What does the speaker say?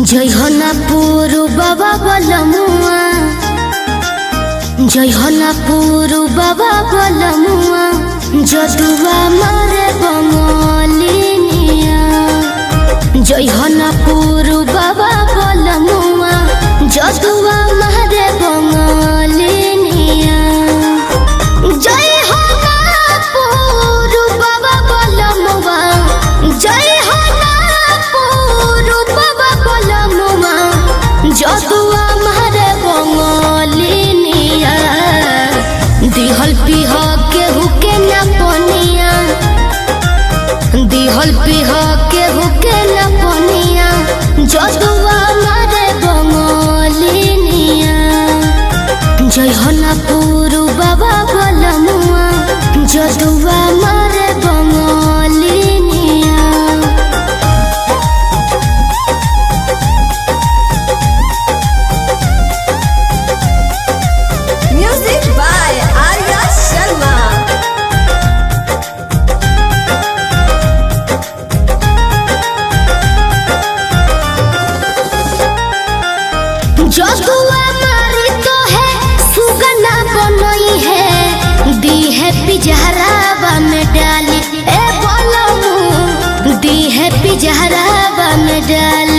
जय हो ना पुरु बाबा बलमुआ, जय हो ना पुरु बाबा बलमुआ, जदुआ मारे बंगलिनिया। जय हो ना पुरु बाबा बलमुआ, जदुआ मारे बंगलिनिया। जय हो ना पुरु बाबा बलमुआ, जय हो ना पुरु बाबा बलमुआ, जदुआ मारे बंगलिनिया। दिहल पिह केहू के न पनिया, दिहल पिह केहू के न पनिया, जदुआ मारे बंगलिनिया। जय हो ना पुरु बाबा बलमुआ, जदुआ मारे बंगलिनिया। Music by Arya Sharma. जदुआ मारी तो है सुगना बनई है, दी है पिजहरावा में डाली ए बोलमू, दी है पिजहरावा में डाली।